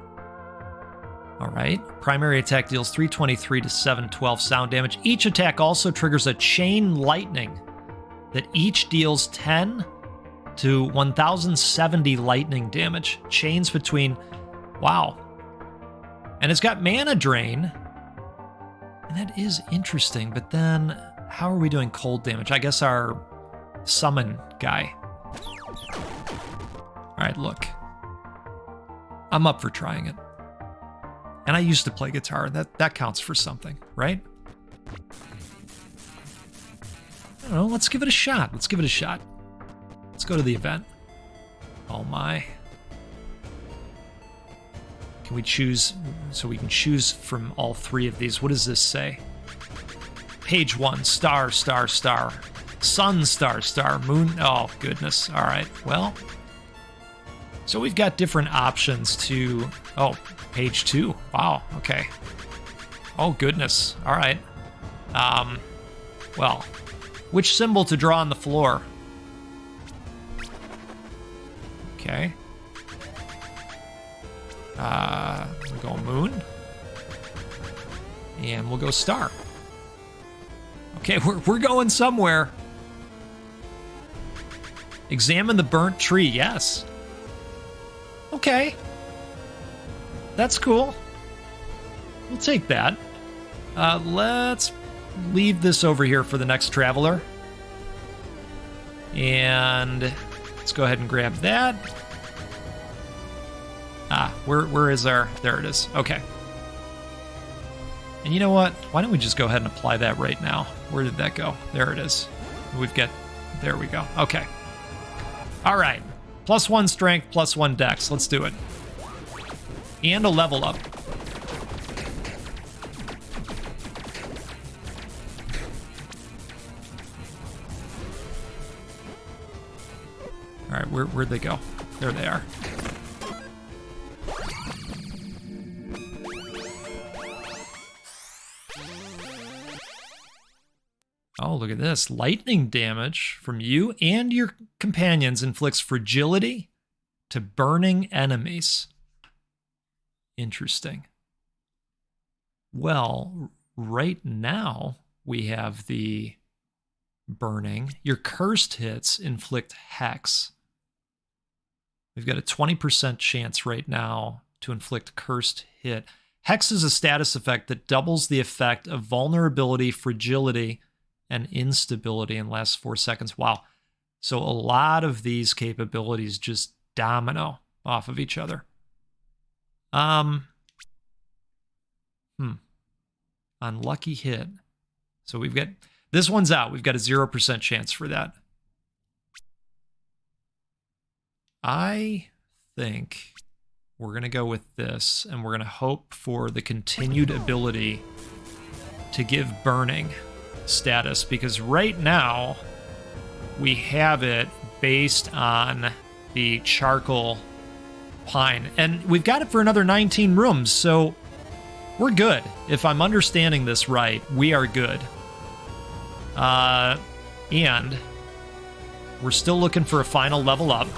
All right. Primary attack deals 323 to 712 sound damage. Each attack also triggers a chain lightning that each deals 10 to 1070 lightning damage. Chains between... Wow. And it's got mana drain. And that is interesting, but then how are we doing cold damage? I guess our summon guy. All right, look. I'm up for trying it. And I used to play guitar. That counts for something, right? I don't know. Let's give it a shot. Let's go to the event. Oh, my. Can we choose? So we can choose from all 3 of these. What does this say? Page 1, star, star, star. Sun, star, star, moon. Oh, goodness. All right. Well, so we've got different options to... Oh, page 2. Wow. Okay. Oh, goodness. All right. Well, which symbol to draw on the floor? Okay. We'll go moon. And we'll go star. Okay, we're going somewhere. Examine the burnt tree, yes. Okay. That's cool. We'll take that. Let's leave this over here for the next traveler. And let's go ahead and grab that. Where is our... There it is. Okay. And you know what? Why don't we just go ahead and apply that right now? Where did that go? There it is. We've got... There we go. Okay. All right. +1 strength, +1 dex. Let's do it. And a level up. All right, where'd they go? There they are. Oh, look at this. Lightning damage from you and your companions inflicts fragility to burning enemies. Interesting. Well, right now we have the burning. Your cursed hits inflict hex. We've got a 20% chance right now to inflict cursed hit. Hex is a status effect that doubles the effect of vulnerability, fragility, and instability in the last 4 seconds. Wow. So a lot of these capabilities just domino off of each other. Unlucky hit. So we've got... This one's out. We've got a 0% chance for that. I think we're going to go with this, and we're going to hope for the continued ability to give burning status, because right now we have it based on the charcoal pine, and we've got it for another 19 rooms, so we're good. If I'm understanding this right, we are good. And we're still looking for a final level up.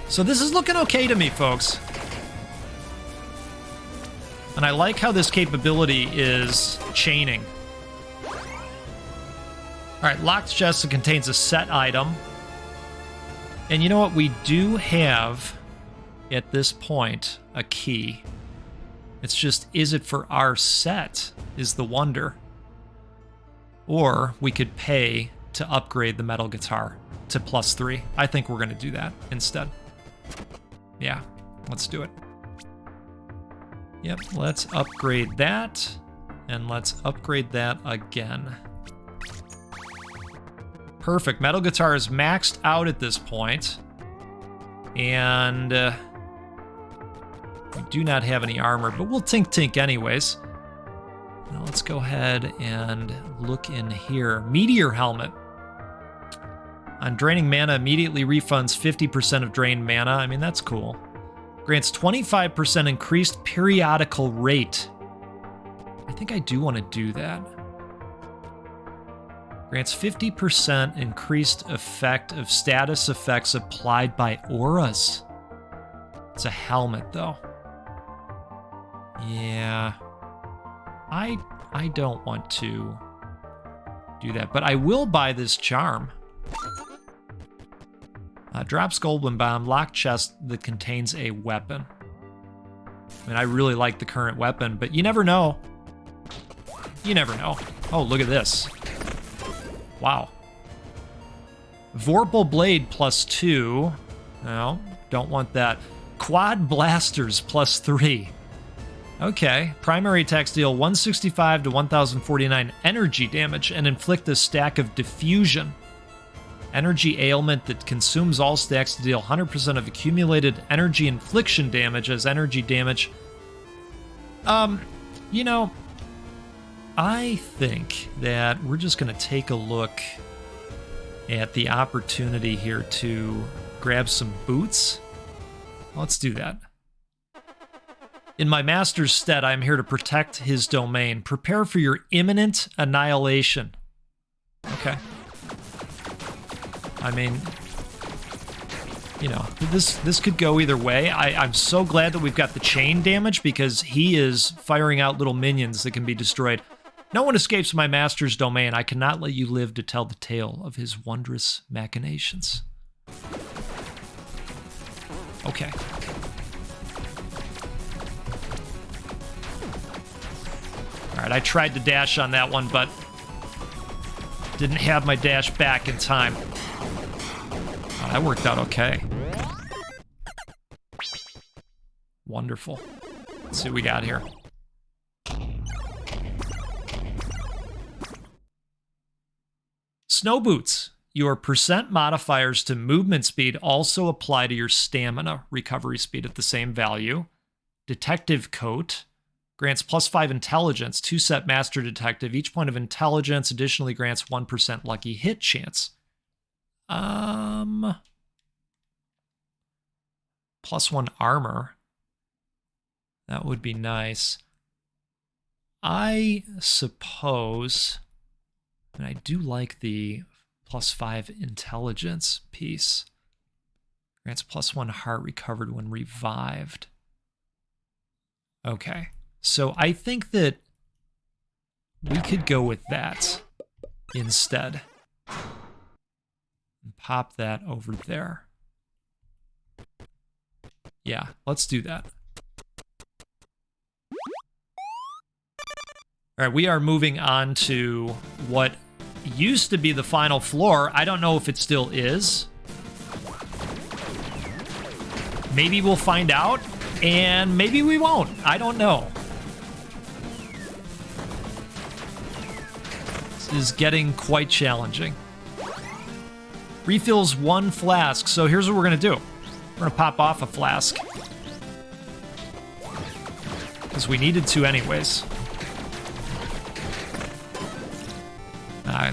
So this is looking okay to me, folks. And I like how this capability is chaining. All right, locked chest that contains a set item. And you know what? We do have, at this point, a key. It's just, is it for our set, is the wonder. Or we could pay to upgrade the metal guitar to +3. I think we're going to do that instead. Yeah, let's do it. Yep, let's upgrade that. And let's upgrade that again. Perfect. Metal guitar is maxed out at this point. And we do not have any armor, but we'll tink anyways. Now let's go ahead and look in here. Meteor helmet. On draining mana, immediately refunds 50% of drained mana. I mean, that's cool. Grants 25% increased periodical rate. I think I do want to do that. Grants 50% increased effect of status effects applied by auras. It's a helmet, though. Yeah. I don't want to do that, but I will buy this charm. Drops Golden Bomb, locked chest that contains a weapon. I mean, I really like the current weapon, but you never know. You never know. Oh, look at this. Wow. Vorpal Blade +2. No, don't want that. Quad Blasters +3. Okay. Primary attacks deal 165 to 1049 energy damage and inflict a stack of diffusion. Energy ailment that consumes all stacks to deal 100% of accumulated energy infliction damage as energy damage. You know, I think that we're just going to take a look at the opportunity here to grab some boots. Let's do that. In my master's stead, I am here to protect his domain. Prepare for your imminent annihilation. Okay. I mean, you know, this could go either way. I'm so glad that we've got the chain damage because he is firing out little minions that can be destroyed. No one escapes my master's domain. I cannot let you live to tell the tale of his wondrous machinations. Okay. All right, I tried to dash on that one, but didn't have my dash back in time. Oh, that worked out okay. Wonderful. Let's see what we got here. Snow boots. Your percent modifiers to movement speed also apply to your stamina recovery speed at the same value. Detective coat grants +5 intelligence, 2-set master detective. Each point of intelligence additionally grants 1% lucky hit chance. +1 armor. That would be nice. I suppose, and I do like the +5 intelligence piece. Grants +1 heart recovered when revived. Okay, so I think that we could go with that instead. And pop that over there. Yeah, let's do that. All right, we are moving on to what used to be the final floor. I don't know if it still is. Maybe we'll find out, and maybe we won't. I don't know. This is getting quite challenging. Refills 1 flask, so here's what we're gonna do. We're gonna pop off a flask. Because we needed to anyways.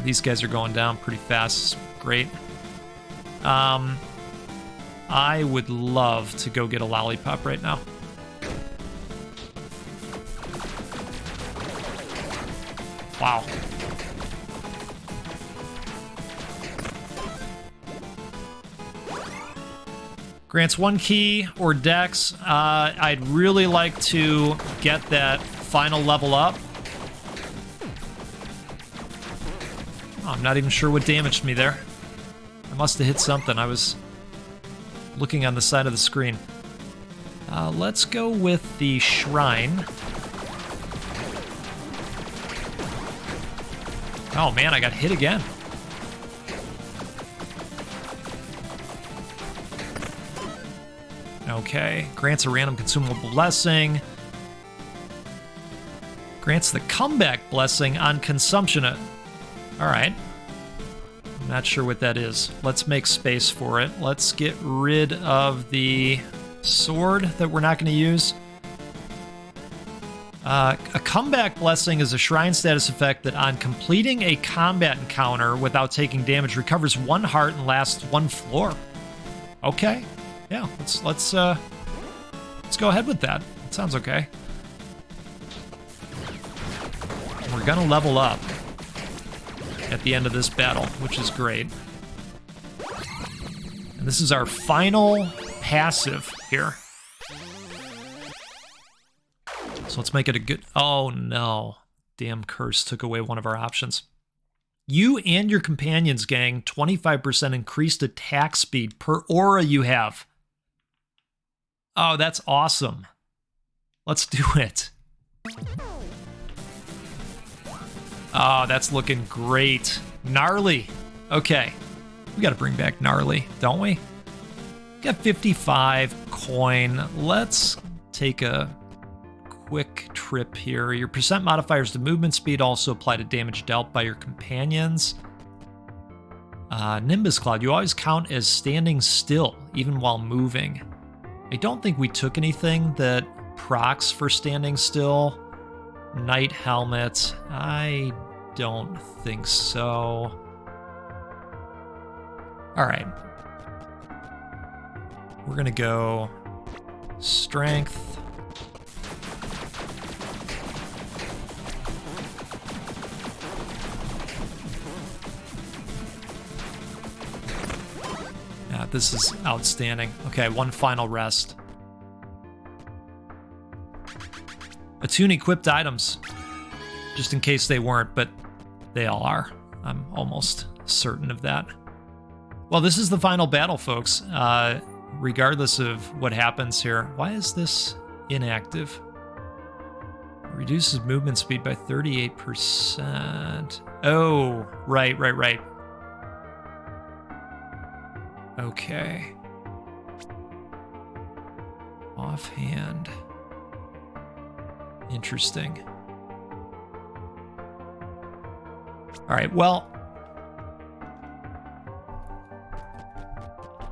These guys are going down pretty fast. Great. I would love to go get a lollipop right now. Wow. Grants 1 key or dex. I'd really like to get that final level up. I'm not even sure what damaged me there. I must have hit something. I was looking on the side of the screen. Let's go with the shrine. Oh man, I got hit again. Okay, grants a random consumable blessing. Grants the comeback blessing on consumption. All right. I'm not sure what that is. Let's make space for it. Let's get rid of the sword that we're not going to use. A comeback blessing is a shrine status effect that on completing a combat encounter without taking damage recovers 1 heart and lasts 1 floor. Okay. Yeah, let's go ahead with that. That sounds okay. We're going to level up at the end of this battle, which is great. And this is our final passive here. So let's make it a good... Oh, no. Damn curse took away one of our options. You and your companions, gang, 25% increased attack speed per aura you have. Oh, that's awesome. Let's do it. Oh, that's looking great. Gnarly. Okay. We got to bring back Gnarly, don't we? Got 55 coin. Let's take a quick trip here. Your percent modifiers to movement speed also apply to damage dealt by your companions. Nimbus Cloud. You always count as standing still, even while moving. I don't think we took anything that procs for standing still. Knight Helmet. I don't think so. All right. We're going to go Strength. Yeah, this is outstanding. Okay, 1 final rest. Attune equipped items. just in case they weren't, but they all are. I'm almost certain of that. Well, this is the final battle, folks. Regardless of what happens here. Why is this inactive? Reduces movement speed by 38%. Oh, right. Okay. Offhand. Interesting. All right, well,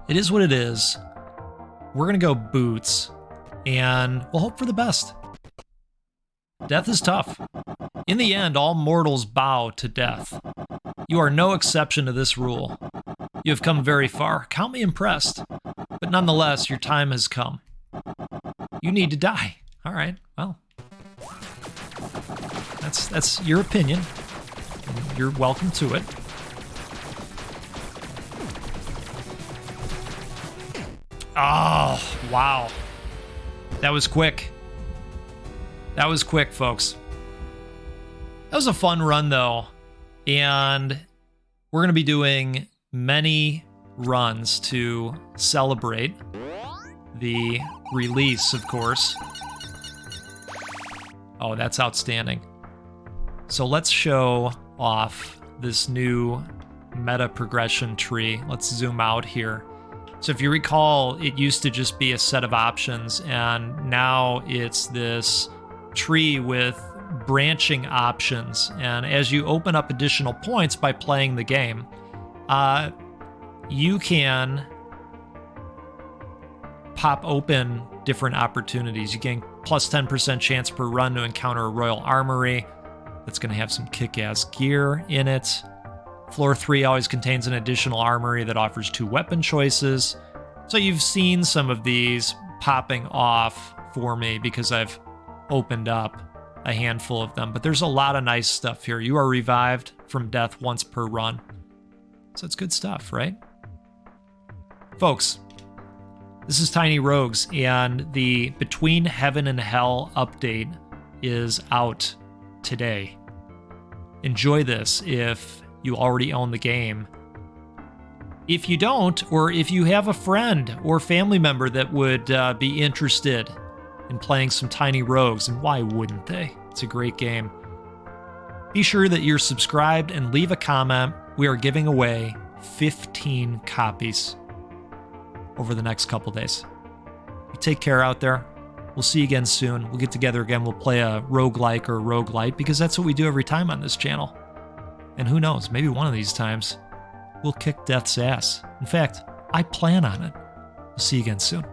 it is what it is. We're going to go boots, and we'll hope for the best. Death is tough. In the end, all mortals bow to death. You are no exception to this rule. You have come very far. Count me impressed. But nonetheless, your time has come. You need to die. All right, well, that's your opinion. And you're welcome to it. Oh, wow. That was quick. That was quick, folks. That was a fun run, though. And we're going to be doing many runs to celebrate the release, of course. Oh, that's outstanding. So let's show off this new meta progression tree. Let's zoom out here. So if you recall, it used to just be a set of options, and now it's this tree with branching options. And as you open up additional points by playing the game, you can pop open different opportunities. You gain plus 10% chance per run to encounter a royal armory that's going to have some kick-ass gear in it. Floor 3 always contains an additional armory that offers 2 weapon choices. So you've seen some of these popping off for me because I've opened up a handful of them. But there's a lot of nice stuff here. You are revived from death once per run. So it's good stuff, right? Folks, this is Tiny Rogues, and the Between Heaven and Hell update is out today. Enjoy this if you already own the game. If you don't, or if you have a friend or family member that would be interested in playing some Tiny Rogues, and why wouldn't they? It's a great game. Be sure that you're subscribed and leave a comment. We are giving away 15 copies over the next couple days. You take care out there. We'll see you again soon. We'll get together again. We'll play a roguelike or a roguelite because that's what we do every time on this channel. And who knows, maybe one of these times we'll kick death's ass. In fact, I plan on it. We'll see you again soon.